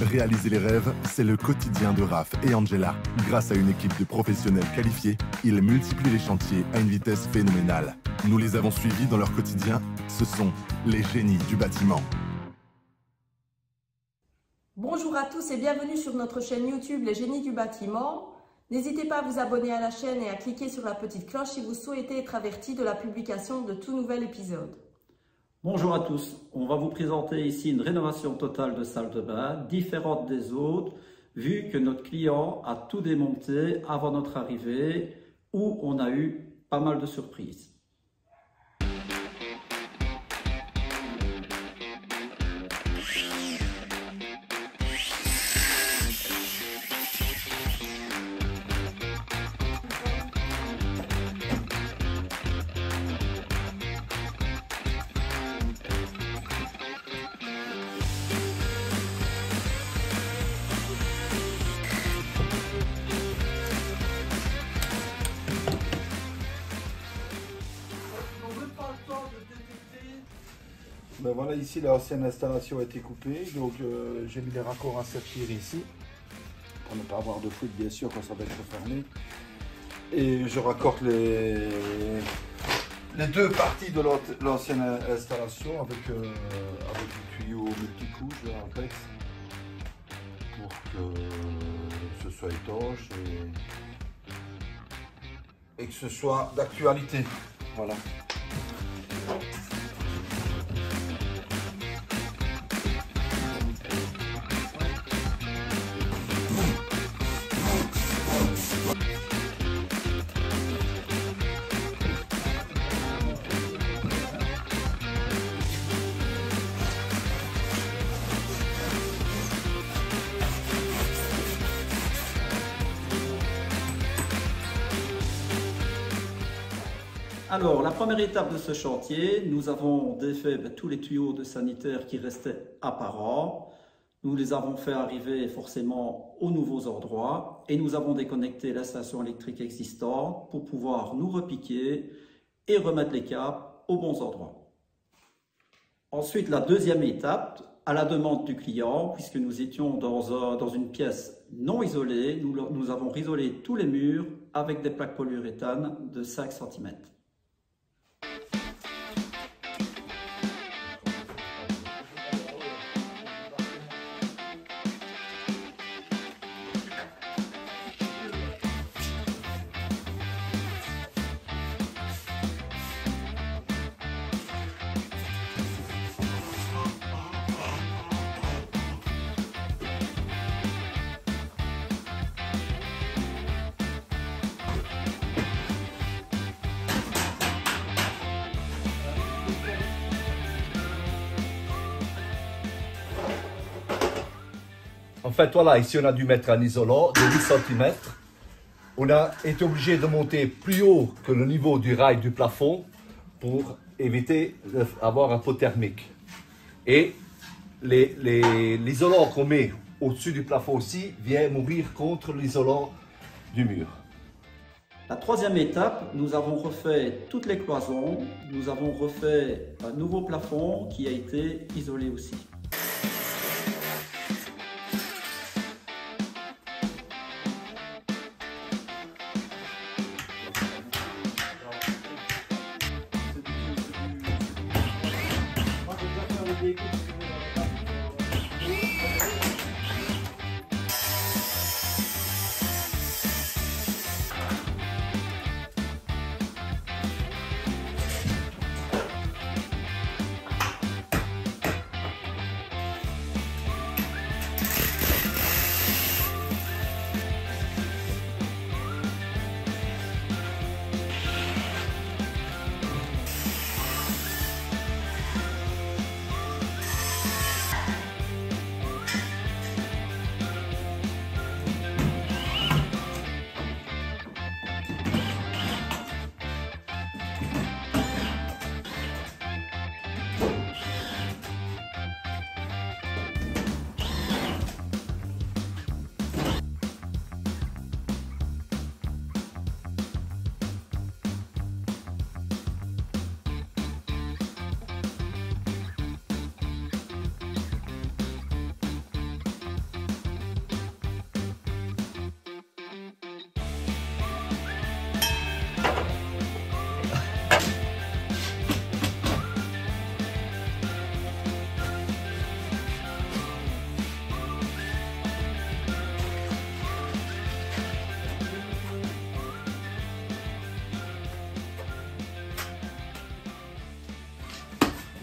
Réaliser les rêves, c'est le quotidien de Raph et Angela. Grâce à une équipe de professionnels qualifiés, ils multiplient les chantiers à une vitesse phénoménale. Nous les avons suivis dans leur quotidien. Ce sont les génies du bâtiment. Bonjour à tous et bienvenue sur notre chaîne YouTube Les Génies du Bâtiment. N'hésitez pas à vous abonner à la chaîne et à cliquer sur la petite cloche si vous souhaitez être averti de la publication de tout nouvel épisode. Bonjour à tous, on va vous présenter ici une rénovation totale de salle de bain, différente des autres, vu que notre client a tout démonté avant notre arrivée, où on a eu pas mal de surprises. Ben voilà, ici l'ancienne installation a été coupée, donc j'ai mis les raccords à sertir ici, pour ne pas avoir de fuite bien sûr quand ça va être fermé. Et je raccorde les deux parties de l'ancienne installation avec du tuyau multicouche de Apex pour que ce soit étanche et que ce soit d'actualité. Voilà. Alors, la première étape de ce chantier, nous avons défait tous les tuyaux de sanitaire qui restaient apparents. Nous les avons fait arriver forcément aux nouveaux endroits et nous avons déconnecté l'installation électrique existante pour pouvoir nous repiquer et remettre les câbles aux bons endroits. Ensuite, la deuxième étape, à la demande du client, puisque nous étions dans une pièce non isolée, nous avons isolé tous les murs avec des plaques polyuréthane de 5 cm. En fait, voilà, ici on a dû mettre un isolant de 8 cm. On a été obligé de monter plus haut que le niveau du rail du plafond pour éviter d'avoir un pot thermique. Et l'isolant qu'on met au-dessus du plafond aussi vient mourir contre l'isolant du mur. La troisième étape, nous avons refait toutes les cloisons, nous avons refait un nouveau plafond qui a été isolé aussi.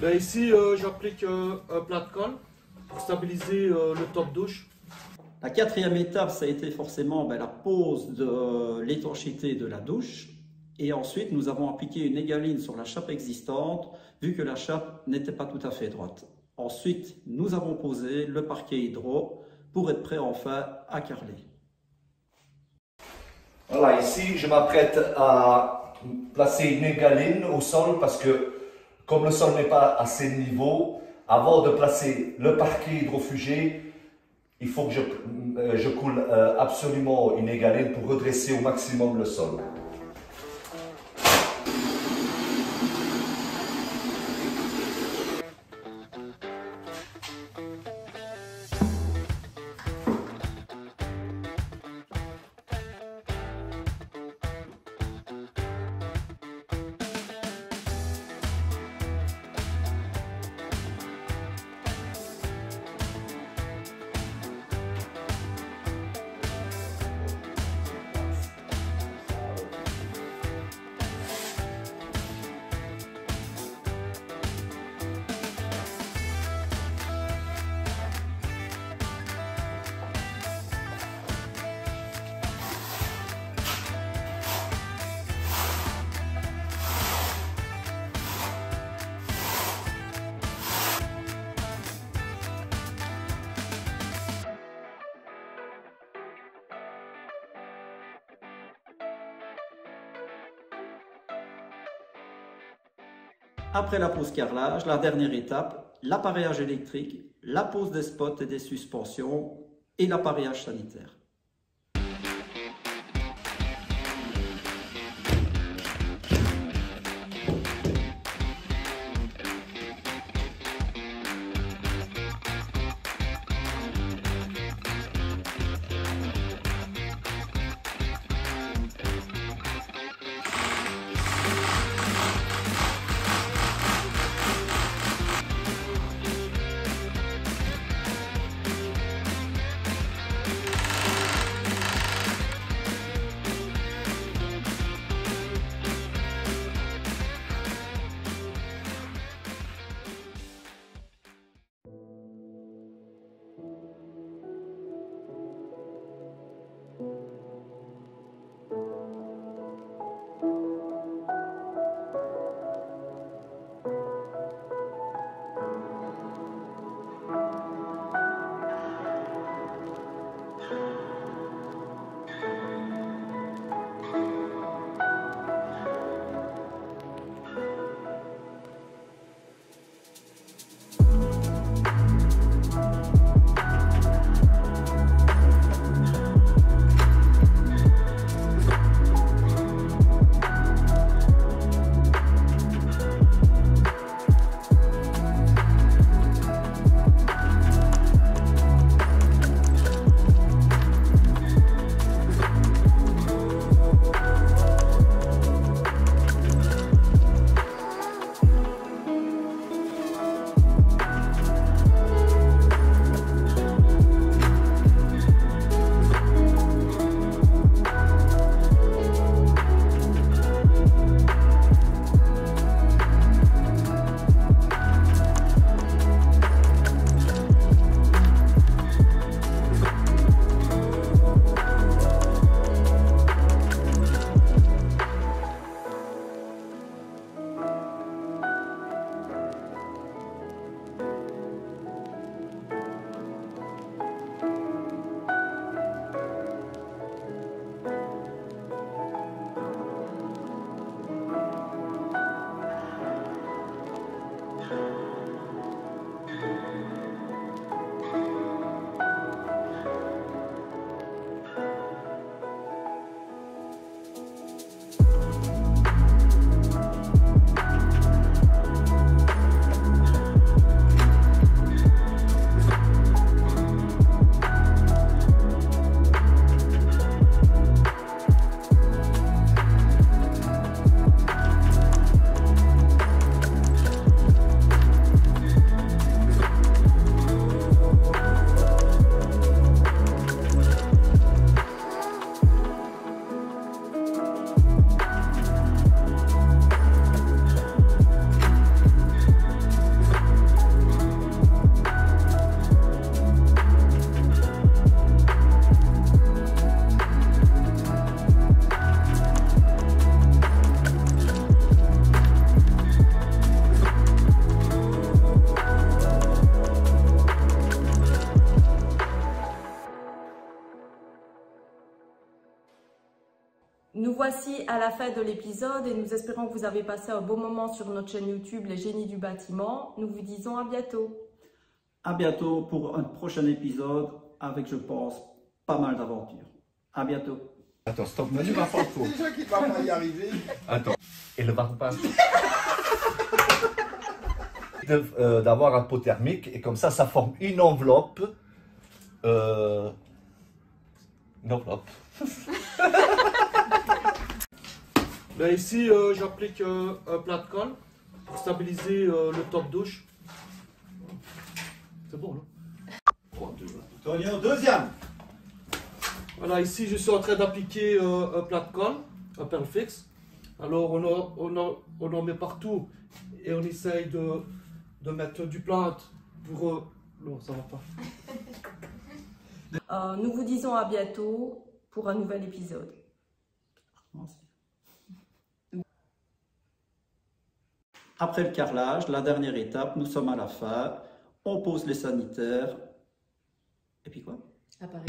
Ben ici, j'applique un plat de colle pour stabiliser le top douche. La quatrième étape, ça a été forcément la pose de l'étanchéité de la douche. Et ensuite, nous avons appliqué une égaline sur la chape existante, vu que la chape n'était pas tout à fait droite. Ensuite, nous avons posé le parquet hydro pour être prêt enfin à carreler. Voilà, ici, je m'apprête à placer une égaline au sol parce que, comme le sol n'est pas assez de niveau, avant de placer le parquet hydrofugé, il faut que je coule absolument une égaline pour redresser au maximum le sol. Après la pose carrelage, la dernière étape, l'appareillage électrique, la pose des spots et des suspensions et l'appareillage sanitaire. Nous voici à la fin de l'épisode et nous espérons que vous avez passé un beau moment sur notre chaîne YouTube Les Génies du Bâtiment. Nous vous disons à bientôt. À bientôt pour un prochain épisode avec, je pense, pas mal d'aventures. À bientôt. Attends, stop. Mais tu vas pas trop. Déjà qu'il va pas y arriver. Attends. Et le varpage d'avoir un pot thermique et comme ça forme une enveloppe. Une enveloppe. Ben ici, j'applique un plat de colle pour stabiliser le top douche. C'est bon, là? Tonio, deuxième. Voilà, ici, je suis en train d'appliquer un plat de colle, un perle fixe. Alors, on en met partout et on essaye de mettre du plâtre pour... non, ça va pas. Nous vous disons à bientôt pour un nouvel épisode. Après le carrelage, la dernière étape, nous sommes à la fin. On pose les sanitaires. Et puis quoi? À Paris.